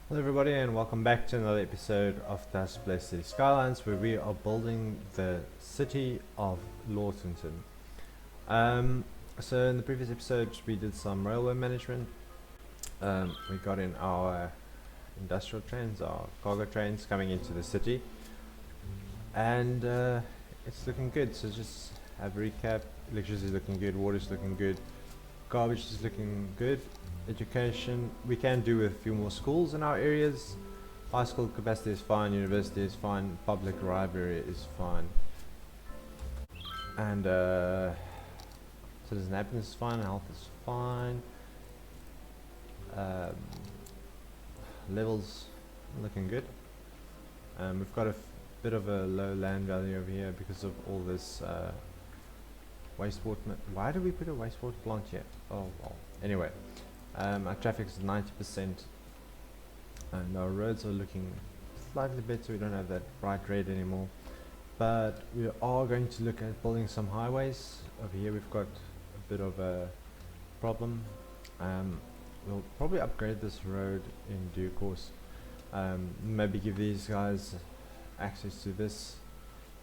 Hello everybody and welcome back to another episode of Das Place City Skylines, where we are building the city of Lortinton. So in the previous episodes we did some railway management. We got in our industrial trains, our cargo trains coming into the city, and it's looking good. So just have a recap: electricity is looking good, water is looking good, garbage is looking good. Education, we can do with a few more schools in our areas. High school capacity is fine, university is fine, public library is fine, and citizen happiness is fine, health is fine. um, Levels looking good. We've got a bit of a low land value over here because of all this wastewater. Why do we put a wastewater plant here? Oh well, anyway. Our traffic is 90% and our roads are looking slightly better. We don't have that bright red anymore, but we are going to look at building some highways. Over here we've got a bit of a problem. We'll probably upgrade this road in due course. Maybe give these guys access to this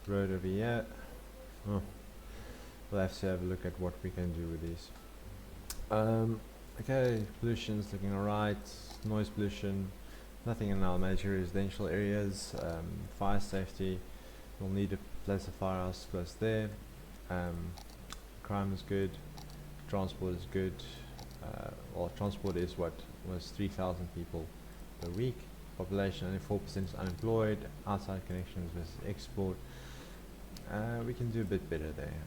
road over here. Oh, we'll have to have a look at what we can do with these. Okay, pollution's looking alright. Noise pollution, nothing in our major residential areas. Fire safety, we'll need to place a firehouse close there. Crime is good. Transport is good. Well, transport is what was 3,000 people per week. Population only 4% is unemployed. Outside connections with export. We can do a bit better there.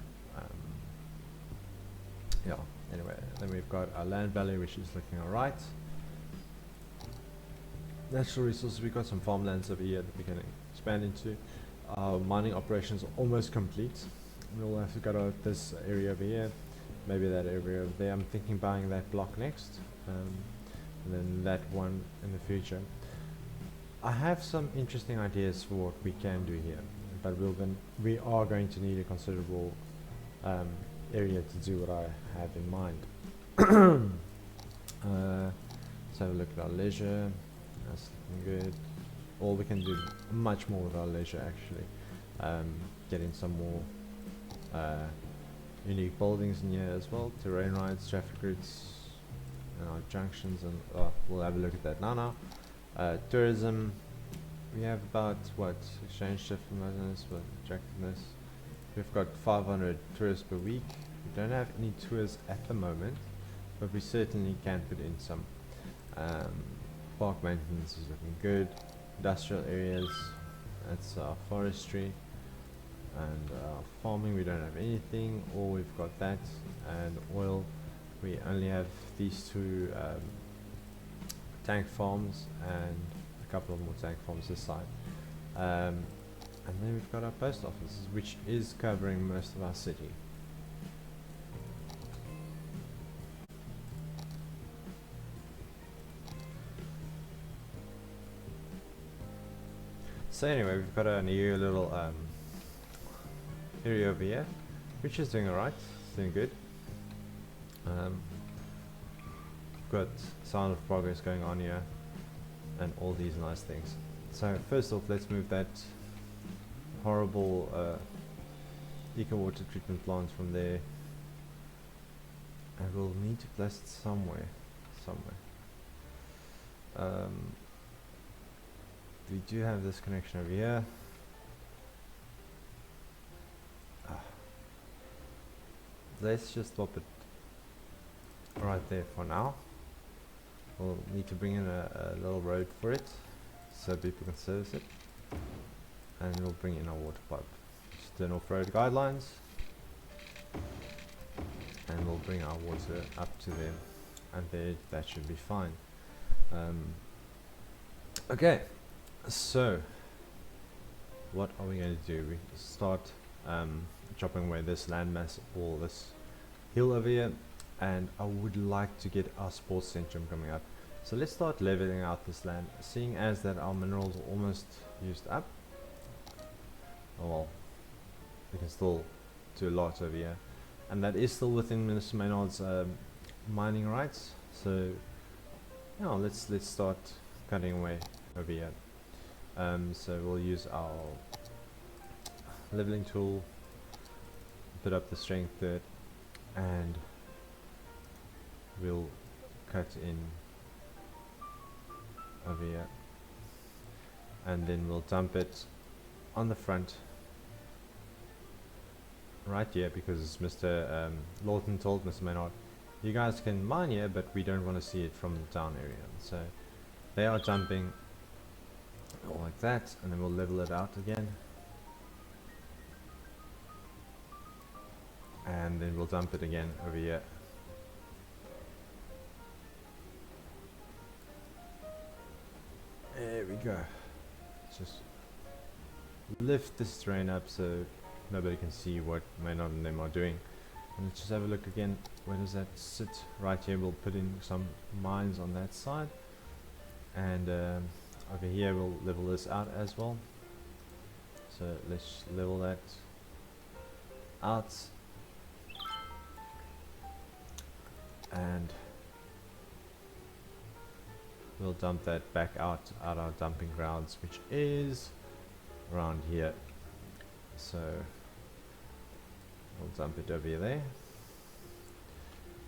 Yeah. Anyway, then we've got our land value, which is looking alright. Natural resources, we've got some farmlands over here that we can expand into. Our mining operations are almost complete. We'll have to go to this area over here, maybe that area over there. I'm thinking buying that block next, and then that one in the future. I have some interesting ideas for what we can do here, but we are going to need a considerable area to do what I have in mind. Let's have a look at our leisure. That's looking good. Or we can do much more with our leisure actually. Get in some more unique buildings in here as well. Terrain rides, traffic routes, and our junctions, and we'll have a look at that now. Tourism, we have about what exchange shiftness, what attractiveness. We've got 500 tourists per week. We don't have any tours at the moment, but we certainly can put in some. Park maintenance is looking good. Industrial areas, that's our forestry. And farming, we don't have anything, or we've got that. And oil, we only have these two tank farms and a couple of more tank farms this side. And then we've got our post office, which is covering most of our city. So anyway, we've got a new little area over here, which is doing alright, it's doing good. We've got sound of progress going on here, and all these nice things. So first off, let's move that horrible eco water treatment plant from there, and we'll need to place it somewhere. We do have this connection over here. Let's just stop it right there for now. We'll need to bring in a little road for it so people can service it, and we'll bring in our water pipe. Just turn off road guidelines, and we'll bring our water up to there, and there, that should be fine. Okay, so what are we going to do? We start chopping away this landmass, all this hill over here, and I would like to get our sports centrum coming up. So let's start leveling out this land, seeing as that our minerals are almost used up. Oh well, we can still do a lot over here, and that is still within Mr. Maynard's mining rights. So yeah, let's start cutting away over here. So we'll use our leveling tool, put up the strength to it, and we'll cut in over here, and then we'll dump it on the front right here, because Mr. Lorton told Mr. Maynard, you guys can mine here, but we don't want to see it from the down area. So they are dumping all like that, and then we'll level it out again, and then we'll dump it again over here. There we go. Just lift this terrain up so nobody can see what Maynard and them are doing. And let's just have a look again. Where does that sit? Right here, we'll put in some mines on that side, and over here we'll level this out as well. So let's level that out, and we'll dump that back out our dumping grounds, which is around here. So we'll dump it over there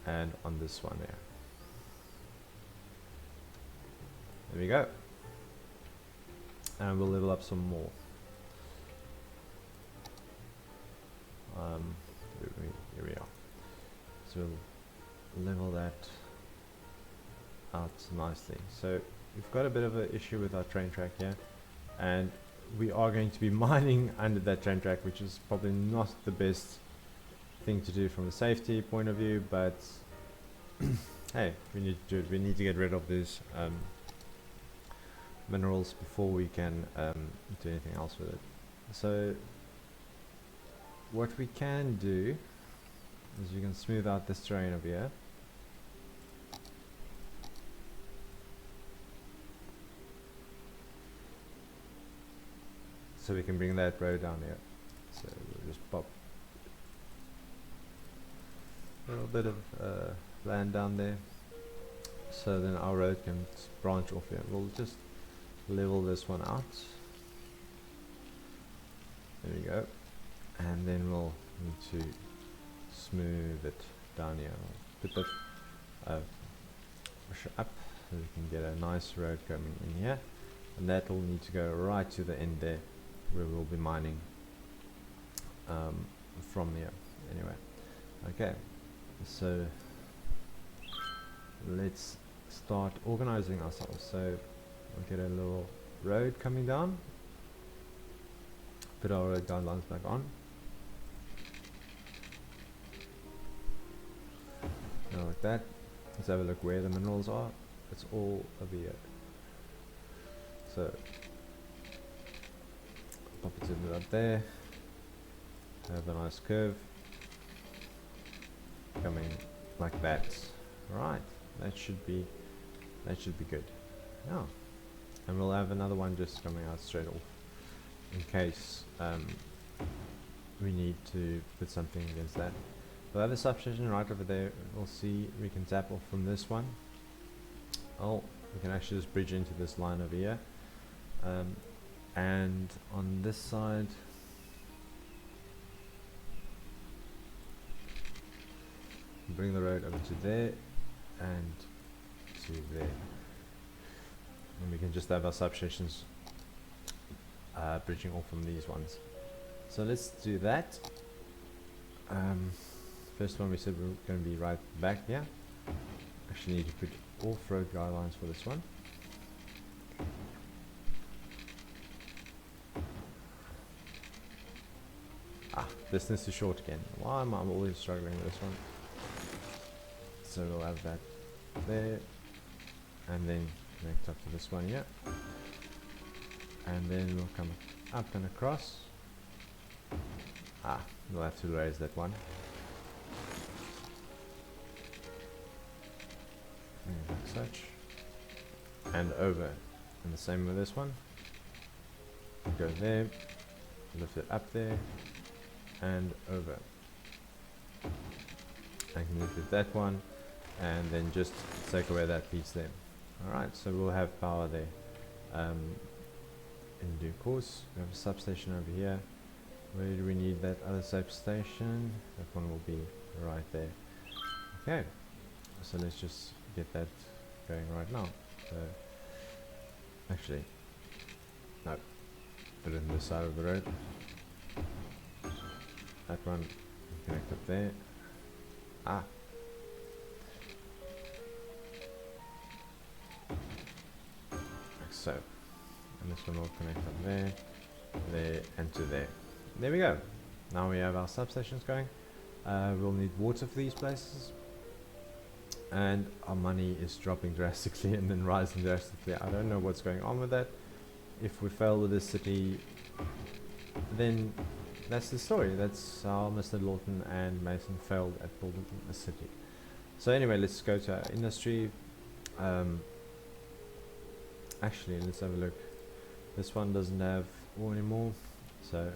and on this one there. There we go. And we'll level up some more. Here we are. So we'll level that out nicely. So we've got a bit of an issue with our train track here, and we are going to be mining under that train track, which is probably not the best thing to do from a safety point of view, but hey, we need to do it. We need to get rid of these minerals before we can do anything else with it. So what we can do is we can smooth out this terrain over here. So we can bring that road down here. So we'll just pop a little bit of land down there, so then our road can branch off here. We'll just level this one out. There we go. And then we'll need to smooth it down here. I'll put that pusher up so we can get a nice road coming in here, and that will need to go right to the end there, where we'll be mining from here. Anyway, okay, so let's start organizing ourselves. So we'll get a little road coming down, put our road guidelines back on. Now like that. Let's have a look where the minerals are. It's all over here. So pop it up there. Have a nice curve coming like that. Right, that should be good. Yeah, and we'll have another one just coming out straight off in case we need to put something against that. We'll have a substation right over there. We'll see, we can tap off from this one. Oh, we can actually just bridge into this line over here. And on this side, bring the road over to there and to there, and we can just have our substations bridging off from these ones. So let's do that. First one we said we're going to be right back here. Actually need to put off-road guidelines for this one. Distance is short again. Why am I always struggling with this one? So we'll have that there, and then connect up to this one here, and then we'll come up and across. We'll have to raise that one. Like such, and over, and the same with this one. Go there, lift it up there, and over. I can lift it that one, and then just take away that piece there. Alright, so we'll have power there. In due course, we have a substation over here. Where do we need that other substation? That one will be right there. Okay, so let's just get that going right now. So, actually, no, put it on this side of the road. That one, connect up there. Ah. Like so. And this one will connect up there, and to there. There we go. Now we have our substations going. We'll need water for these places. And our money is dropping drastically and then rising drastically. I don't know what's going on with that. If we fail with this city, then that's the story. That's how Mr. Lorton and Mason failed at building a city. So anyway, let's go to our industry. Actually, let's have a look. This one doesn't have ore anymore. So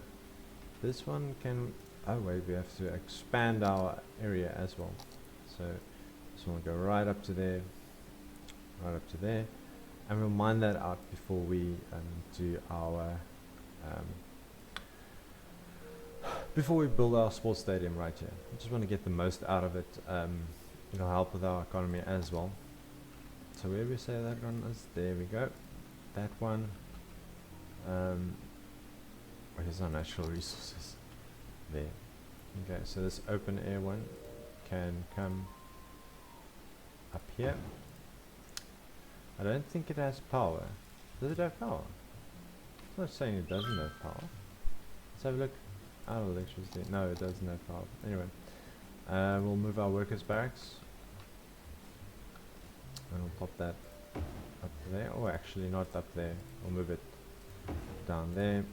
this one can... Oh wait, we have to expand our area as well. So this one will go right up to there. Right up to there. And we'll mine that out before we do our... before we build our sports stadium right here. I just want to get the most out of it. It'll help with our economy as well. So where we say that one is, there we go. That one. Where's our natural resources? There. Okay, so this open air one can come up here. I don't think it has power. Does it have power? I'm not saying it doesn't have power. Let's have a look. Out of electricity. No, it doesn't have power. Anyway, we'll move our workers' barracks. And we'll pop that up there. Oh, actually not up there. We'll move it down there.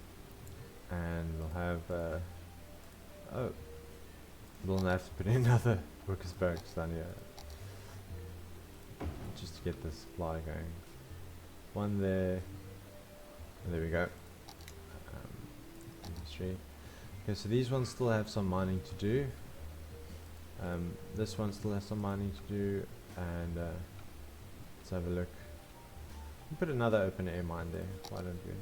And we'll have... oh. We'll have to put in another workers' barracks down here. Just to get the supply going. One there. And there we go. Industry. Okay, so these ones still have some mining to do. This one still has some mining to do. And let's have a look. We'll put another open air mine there. Why don't we?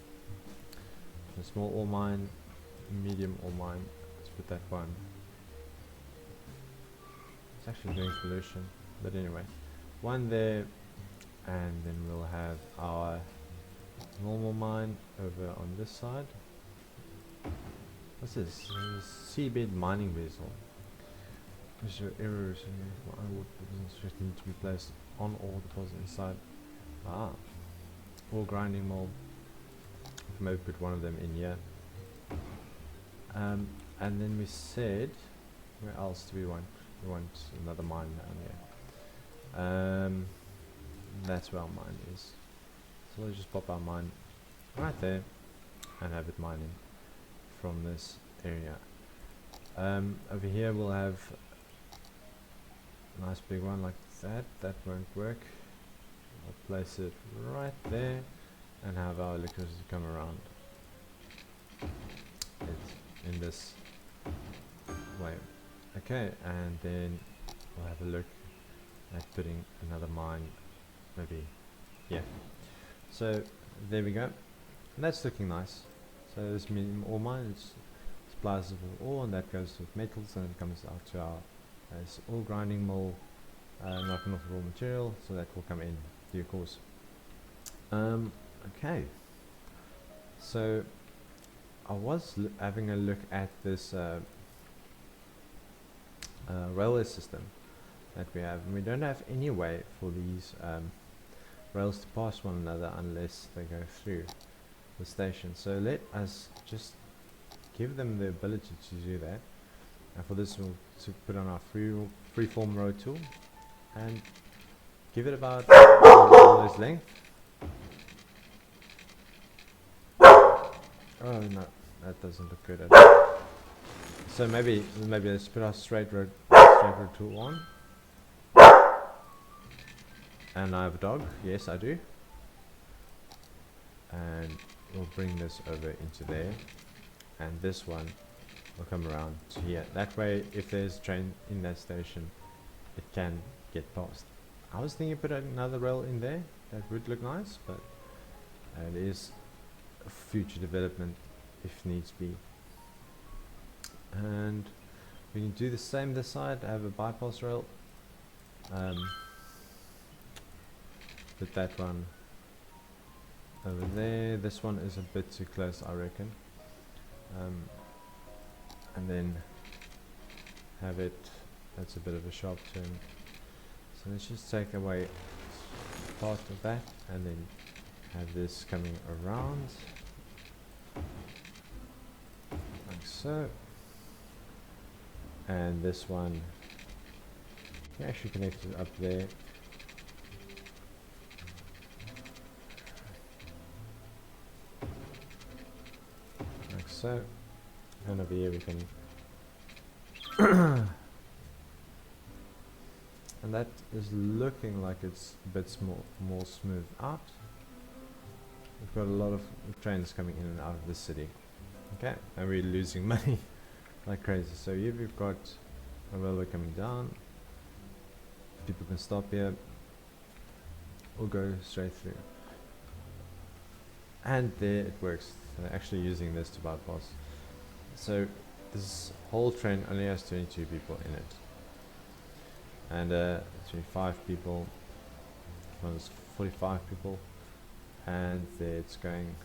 A small ore mine, medium ore mine. Let's put that one. It's actually doing pollution, but anyway, one there, and then we'll have our normal mine over on this side. What's this? Seabed mining vessel. Is your errors in iron ore deposits need to be placed on ore deposit inside? Ah, ore grinding mold. Maybe put one of them in here. And then we said, where else do we want? We want another mine down here. That's where our mine is. So let's just pop our mine right there and have it mining from this area. Over here we'll have a nice big one like that. That won't work. I'll place it right there and have our electricity come around it in this way. Okay, and then we'll have a look at putting another mine maybe yeah. So there we go, and that's looking nice. So this medium ore mine supplies us with ore, and that goes with metals, and it comes out to our ore grinding mill, not enough raw material, so that will come in due course. Okay, so I was having a look at this railway system that we have, and we don't have any way for these rails to pass one another unless they go through the station. So let us just give them the ability to do that, and for this we'll put on our freeform road tool and give it about all those length. Oh no, that doesn't look good at all. So maybe let's put our straight road tool on. And I have a dog, yes I do. And we'll bring this over into there, and this one will come around to here. That way, if there's a train in that station, it can get past. I was thinking put another rail in there. That would look nice, but it is a future development if needs be. And we can do the same this side. Have a bypass rail. Put that one over there. This one is a bit too close, I reckon. And then have it. That's a bit of a sharp turn. So let's just take away part of that, and then have this coming around like so. And this one you actually connect it up there. Like so. And over here we can and that is looking like it's a bit more smooth out. We've got a lot of trains coming in and out of the city. Okay, and we're losing money like crazy. So here we've got a railway coming down. People can stop here or go straight through. And there it works. They're actually using this to bypass. So this whole train only has 22 people in it. And 25 people, well, there's 45 people, and there it's going.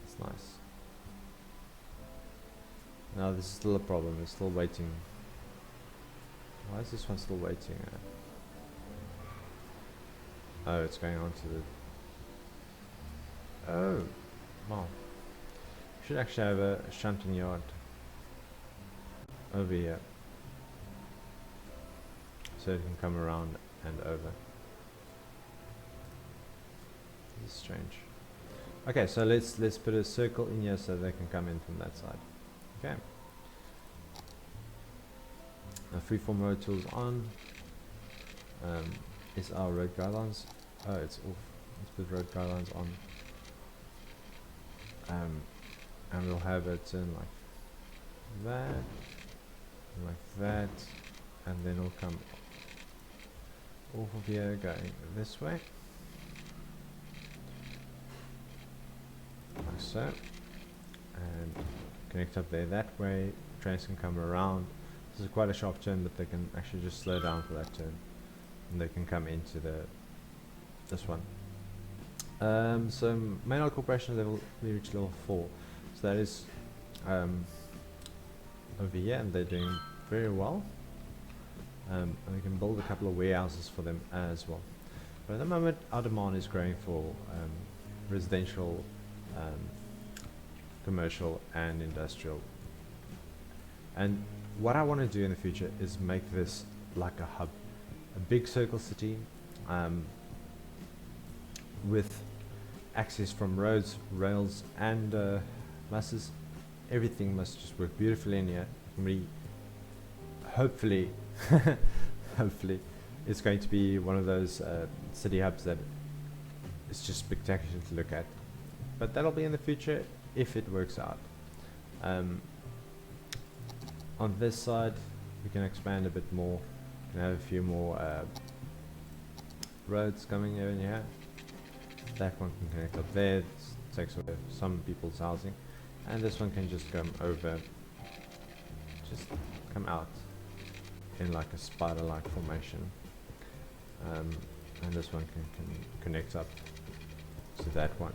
That's nice. Now this is still a problem, it's still waiting. Why is this one still waiting? Oh, it's going on to the... Oh, wow. We should actually have a shunting yard over here, so it can come around and over. This is strange. Okay, so let's put a circle in here so they can come in from that side. Okay. Now freeform road tools on. Is our road guidelines? Oh, it's off. Let's put road guidelines on. And we'll have it turn like that, and then it'll come off of here going this way, like so, and connect up there that way. Trains can come around. This is quite a sharp turn, but they can actually just slow down for that turn, and they can come into this one. So Maynard Corporation level, we reached level 4, so that is over here, and they're doing very well. And we can build a couple of warehouses for them as well. But at the moment our demand is growing for residential, commercial and industrial. And what I want to do in the future is make this like a hub, a big circle city, with access from roads, rails and buses. Everything must just work beautifully in here. Hopefully hopefully it's going to be one of those city hubs that is just spectacular to look at, but that'll be in the future if it works out. On this side we can expand a bit more, we can have a few more roads coming in here. That one can connect up there, takes away some people's housing, and this one can just come over, just come out in like a spider-like formation, and this one can connect up to that one.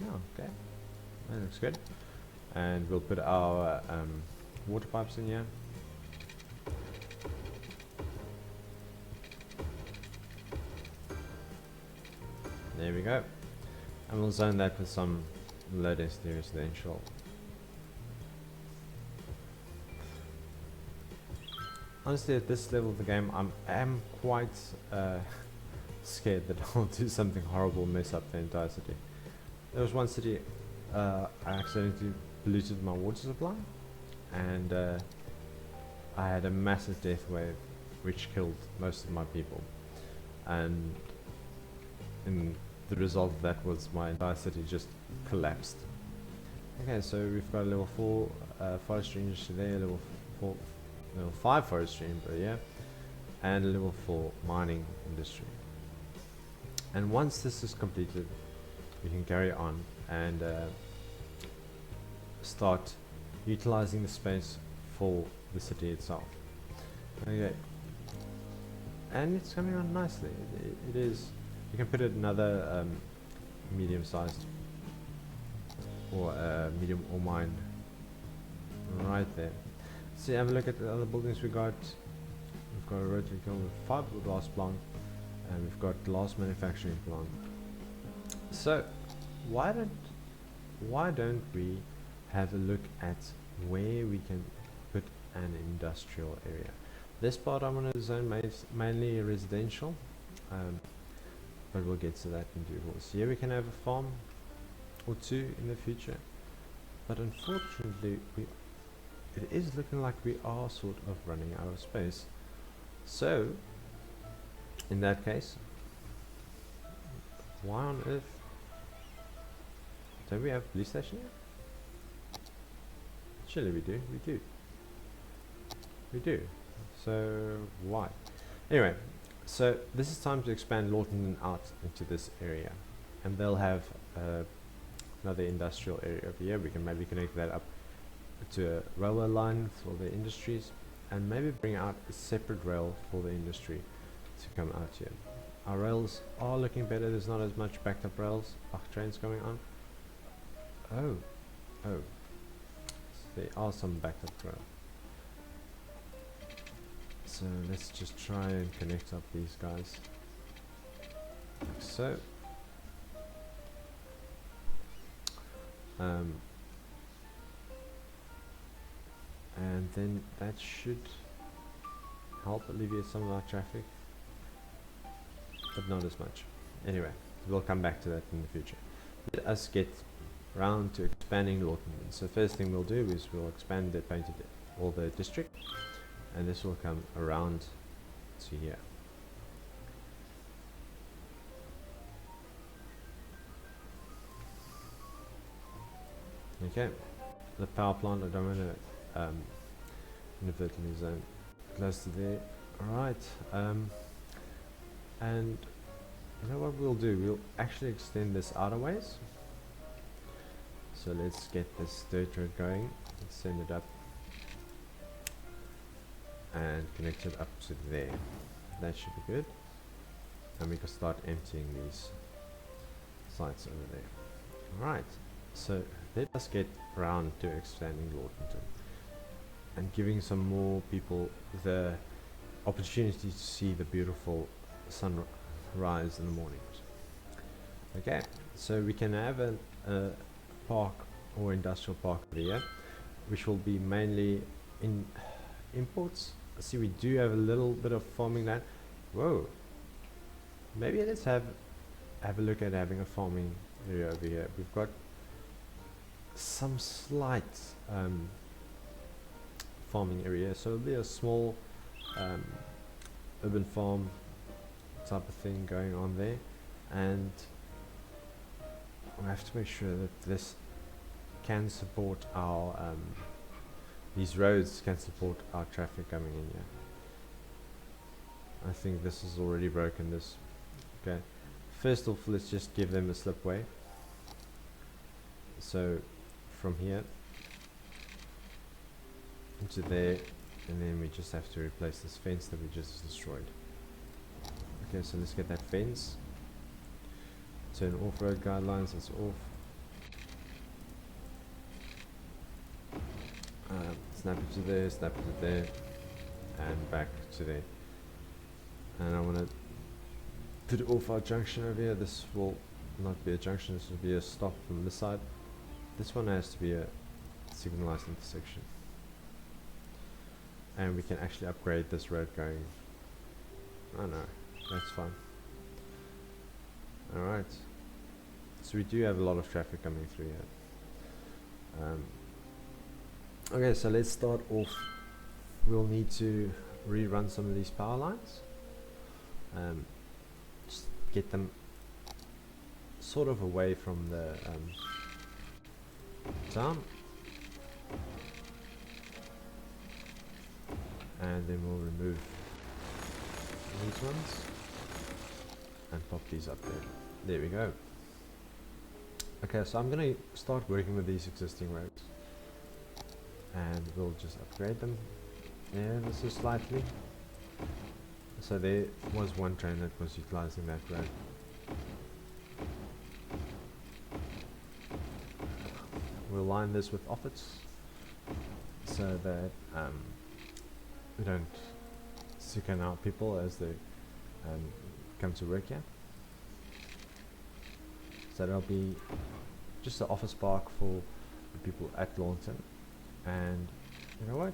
Oh, okay, that looks good. And we'll put our water pipes in here. There we go, and we'll zone that with some low density residential. Honestly, at this level of the game, I am quite scared that I'll do something horrible, mess up the entire city. There was one city I accidentally polluted my water supply, and I had a massive death wave which killed most of my people, and the result of that was my entire city just collapsed. Okay, so we've got a level 4 forestry industry there, level 5 forestry, but yeah, and level 4 mining industry. And once this is completed, we can carry on and start utilizing the space for the city itself. Okay, and it's coming on nicely. It is. You can put it another medium-sized or medium or mine right there. So have a look at the other buildings we got. We've got a rotary kiln with fiberglass plant, and we've got glass manufacturing plant. So why don't we have a look at where we can put an industrial area? This part I want to zone mainly residential, but we'll get to that in due course. Here we can have a farm or two in the future, but unfortunately it is looking like we are sort of running out of space. So in that case, why on earth don't we have police station here? Surely we do. So why? Anyway, so this is time to expand Lortinton out into this area, and they'll have another industrial area over here. We can maybe connect that up to a railway line for the industries, and maybe bring out a separate rail for the industry to come out here. Our rails are looking better. There's not as much backed up rails, trains going on. Oh, so there are some backed up rail. So let's just try and connect up these guys like so. And then that should help alleviate some of our traffic, but not as much. Anyway, we'll come back to that in the future. Let us get round to expanding Lortinton. So first thing we'll do is we'll expand the painted all the district, and this will come around to here. Okay, the power plant, I don't want to inadvertently zone close to there. Alright, and you know what we'll do? We'll actually extend this outer ways. So let's get this dirt road going. Let's send it up and connect it up to there. That should be good. And we can start emptying these sites over there. Alright, so let us get around to expanding Lortinton and giving some more people the opportunity to see the beautiful sunrise in the mornings. Okay, so we can have a park or industrial park over here, which will be mainly in imports. See, we do have a little bit of farming land. Whoa, maybe let's have a look at having a farming area over here. We've got some slight farming area, so it'll be a small urban farm type of thing going on there, and we have to make sure that this can support our these roads can support our traffic coming in here. I think this is already broken. This, okay, first off, let's just give them a slipway. So from here into there, and then we just have to replace this fence that we just destroyed. Okay, so let's get that fence. Turn off road guidelines, that's off. Snap it to there, snap it to there, and back to there. And I want to put off our junction over here. This will not be a junction, this will be a stop from this side. This one has to be a signalized intersection. And we can actually upgrade this road going. Oh no, that's fine. Alright. So we do have a lot of traffic coming through here. Okay, so let's start off. We'll need to rerun some of these power lines. Just get them sort of away from the town. And then we'll remove these ones, and pop these up there. There we go. Okay, so I'm going to start working with these existing roads, and we'll just upgrade them ever so slightly. So there was one train that was utilizing that road. We'll line this with offits so that we don't sicken out people as they come to work here. So there'll be just an office park for the people at Lortinton, and you know what?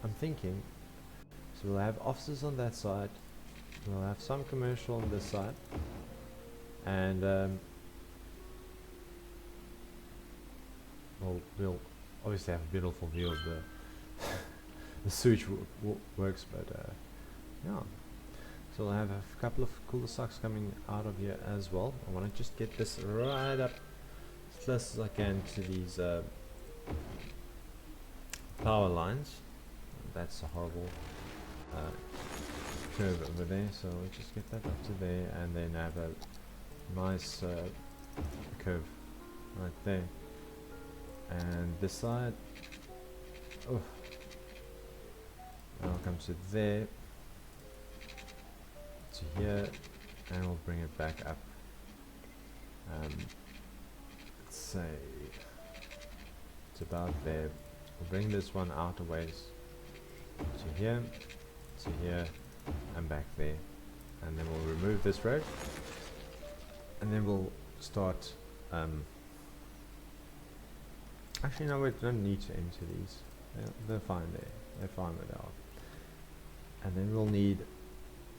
I'm thinking, so we'll have offices on that side, we'll have some commercial on this side, and well, we'll obviously have a beautiful view of the sewage works, but yeah. So we'll have a couple of cul-de-sacs coming out of here as well. I want to just get this right up as close as I can to these power lines. That's a horrible curve over there, so we'll just get that up to there and then have a nice curve right there. And this side, oh, I'll come to there, to here, and we'll bring it back up. Let's say it's about there. We'll bring this one out a ways to here, and back there, and then we'll remove this road, and then we'll start. Actually, no, we don't need to enter these. They're fine there. They're fine where they are. And then we'll need.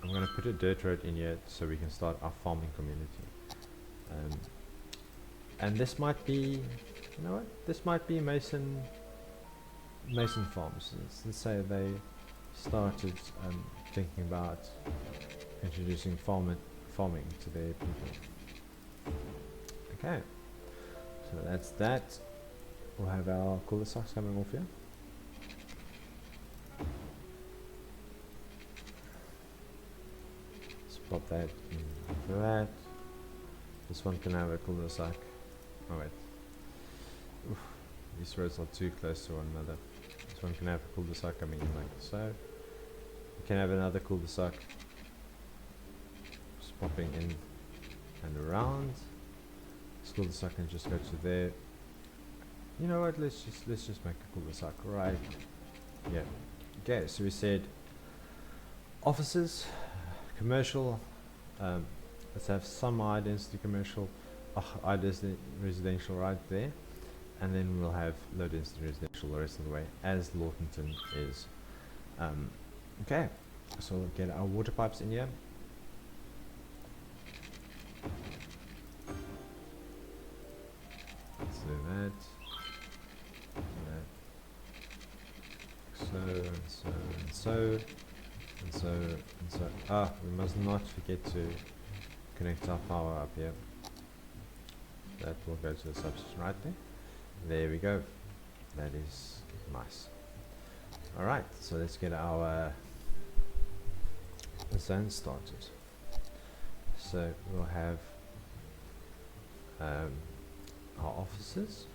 I'm going to put a dirt road in here so we can start our farming community. And this might be, you know what? This might be Mason farms. Let's say they started thinking about introducing farming to their people. Okay, so that's that. We'll have our cul-de-sacs coming off here. Let's pop that in for that. This one can have a cul-de-sac. Oh wait. Oof, these roads are too close to one another. This one can have a cul-de-sac coming in like so. You can have another cul-de-sac just popping in and around. This cul-de-sac can just go to there. You know what? Let's just make a cul-de-sac right. Yeah. Okay. So we said offices, commercial. Let's have some high density commercial, high density residential right there, and then we'll have low density residential the rest of the way, as Lortinton is. Okay. So we'll get our water pipes in here. Let's do that. So. We must not forget to connect our power up here. That will go to the substation right there. There we go. That is nice. Alright, so let's get our zone started. So we'll have our offices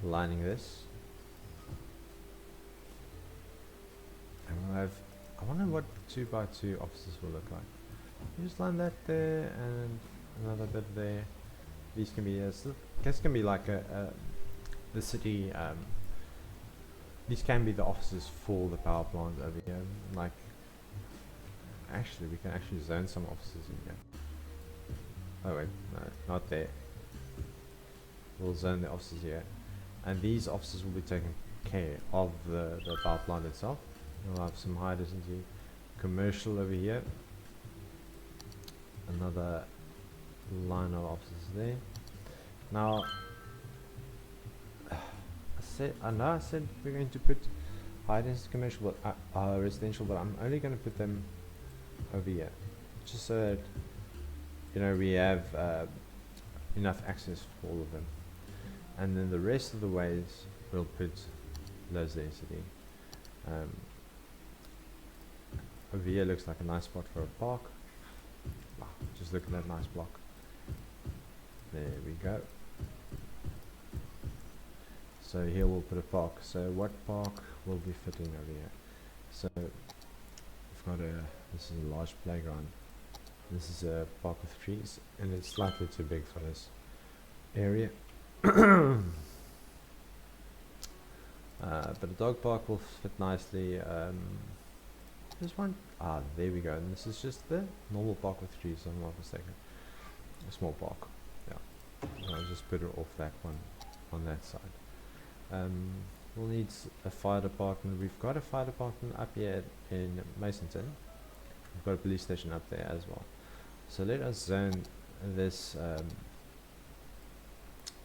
lining this. And we'll have, I wonder what 2x2 offices will look like. You just line that there and another bit there. These can be, this can be like the city, these can be the offices for the power plant over here. Like, actually, we can actually zone some offices in here. Oh wait, no, not there. We'll zone the offices here. And these offices will be taking care of the power plant itself. We'll have some high density commercial over here. Another line of offices there. Now, I know I said we're going to put high density commercial, but residential, but I'm only going to put them over here, just so that we have enough access for all of them. And then the rest of the ways we'll put low density. over here looks like a nice spot for a park. Wow, just look at that nice block. There we go. So here we'll put a park. So what park will be fitting over here? So we've got this is a large playground. This is a park with trees, and it's slightly too big for this area. But a dog park will fit nicely. This one, there we go. And this is just the normal park with trees, if I'm not mistaken. A small park. Yeah. I'll just put it off that one on that side. We'll need a fire department. We've got a fire department up here in Masonton. We've got a police station up there as well. So let us zone this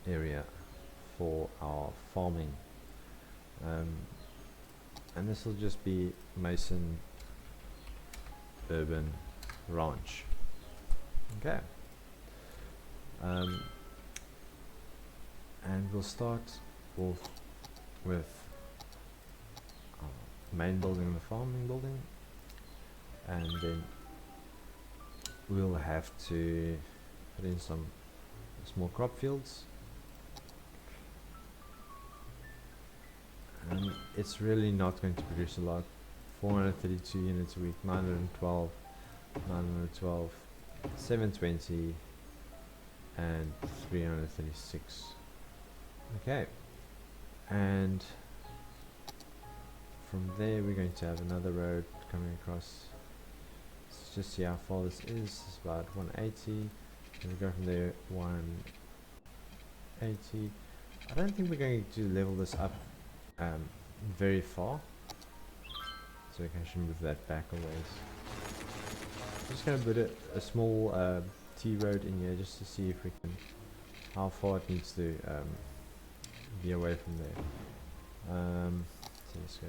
area for our farming. And this will just be Mason Urban Ranch. Okay. And we'll start off with main building, the farming building, and then we'll have to put in some small crop fields. And it's really not going to produce a lot. 432 units a week, 912, 720, and 336. Okay. And from there we're going to have another road coming across. Let's just see how far this is. It's about 180. And we go from there 180. I don't think we're going to level this up very far, so we can actually move that back a ways. I'm just going to put a small T road in here just to see if we can, how far it needs to be away from there. So let's go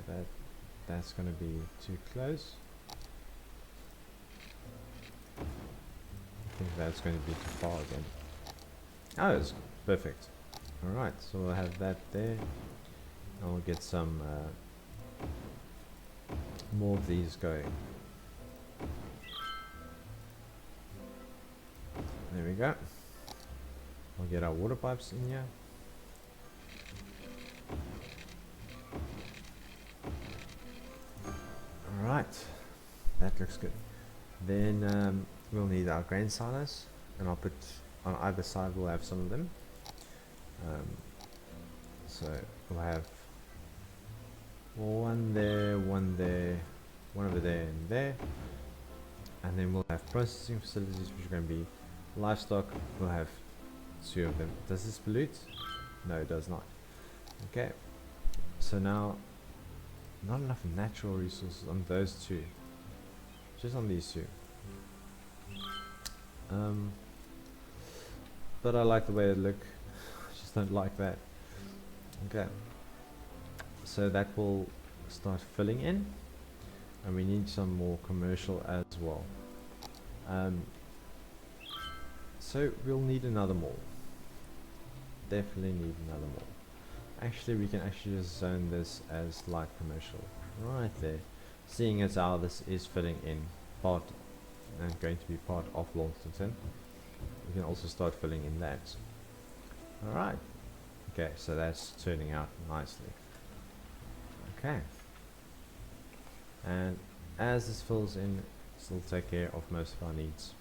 that's going to be too close. I think that's going to be too far again. Oh, it's perfect. Alright, so we'll have that there. And we'll get some more of these going. There we go. We'll get our water pipes in here. Alright, that looks good. Then we'll need our grain silos, and I'll put on either side, we'll have some of them. So we'll have one there, one there, one over there and there, and then we'll have processing facilities which are going to be livestock. We'll have two of them. Does this pollute? No, it does not. Okay, so now not enough natural resources on those two, just on these two. But I like the way it look. I just don't like that. Okay, so that will start filling in, and we need some more commercial as well. So we'll need another mall. Definitely need another mall. Actually, we can actually just zone this as light commercial right there, seeing as how this is filling in part and going to be part of Lortinton. We can also start filling in that. Alright. Okay, so that's turning out nicely. Okay. And as this fills in, this will take care of most of our needs.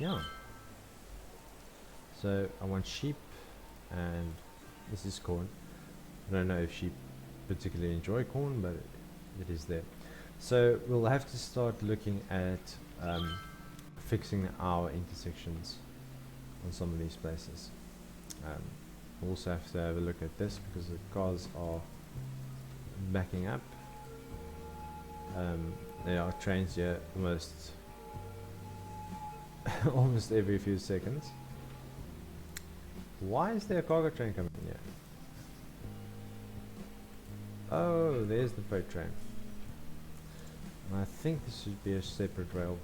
Yeah. So I want sheep, and this is corn. I don't know if sheep particularly enjoy corn, but it is there. So we'll have to start looking at fixing our intersections on some of these places. We'll also have to have a look at this because the cars are backing up. There are trains here almost almost every few seconds. Why is there a cargo train coming in here? Oh, there's the freight train. I think this should be a separate rail.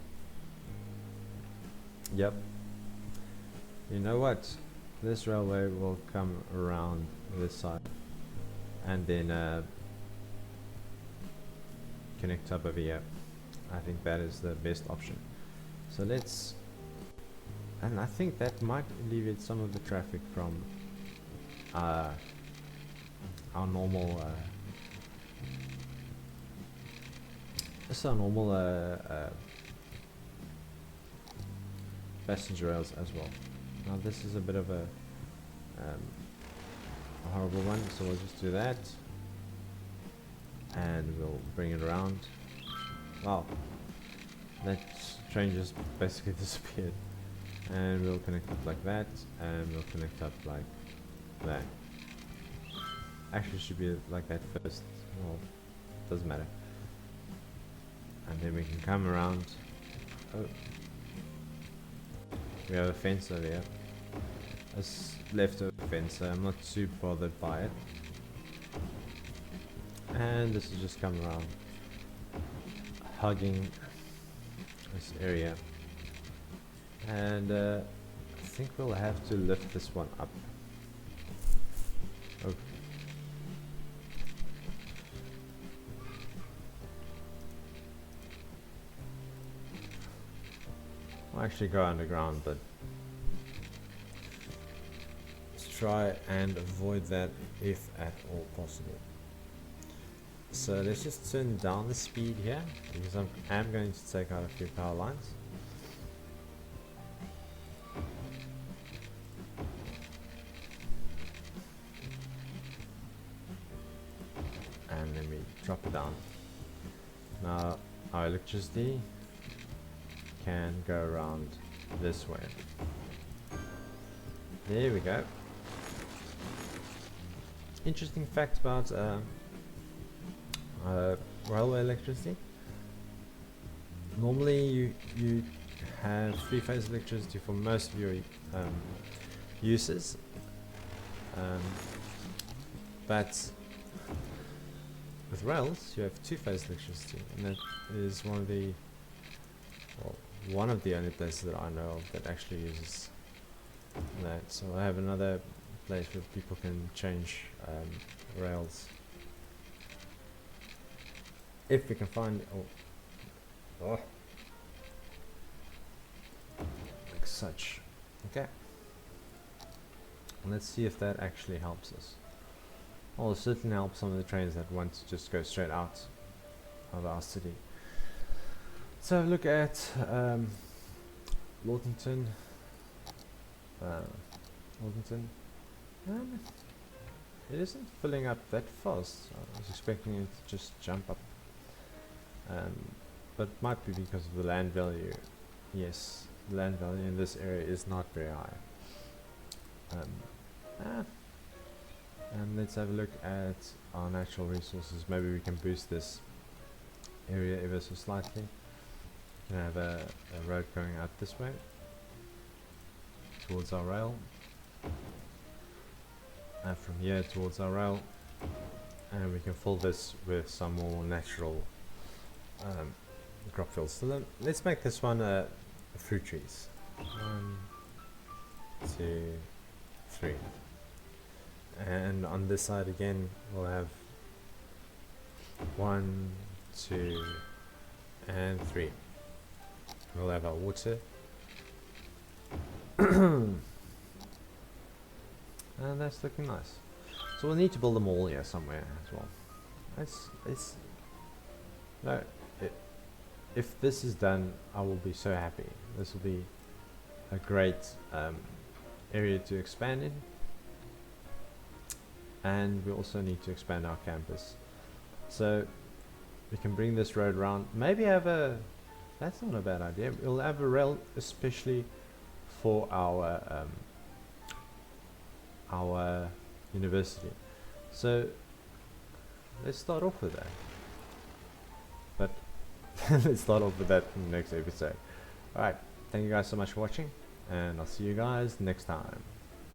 Yep. You know what? This railway will come around this side, and then connect up over here. I think that is the best option. So let's, and I think that might alleviate some of the traffic from our normal passenger rails as well. Now this is a bit of a horrible one, so we'll just do that and we'll bring it around. Wow, that train just basically disappeared. And we'll connect up like that, and we'll connect up like that. Actually should be like that first, well, doesn't matter. And then we can come around. Oh, we have a fence over here, a leftover fence, so I'm not too bothered by it. And this will just come around, hugging this area. And I think we'll have to lift this one up. Oh. I'll actually go underground, but let's try and avoid that if at all possible. So let's just turn down the speed here, because I'm going to take out a few power lines. And then we drop it down. Now our electricity can go around this way. There we go. Interesting fact about railway electricity. Normally you have three-phase electricity for most of your uses, but with rails you have two-phase electricity, and that is one of the only places that I know of that actually uses that. So I have another place where people can change rails if we can find like such. Okay, let's see if that actually helps us. Well, it certainly helps some of the trains that want to just go straight out of our city. So look at Lortinton. It isn't filling up that fast. I was expecting it to just jump up, but might be because of the land value. Yes, the land value in this area is not very high. And let's have a look at our natural resources. Maybe we can boost this area ever so slightly. We have a road going out this way towards our rail, and from here towards our rail, and we can fill this with some more natural crop fields. So let's make this one fruit trees. 1, 2, 3. And on this side again we'll have 1, 2 and 3. We'll have our water. And that's looking nice. So we'll need to build a mall here somewhere as well. If this is done, I will be so happy. This will be a great area to expand in. And we also need to expand our campus. So we can bring this road around. Maybe have a, that's not a bad idea. We'll have a rail especially for our university. So let's start off with that. But let's start off with that in the next episode. Alright, thank you guys so much for watching, and I'll see you guys next time.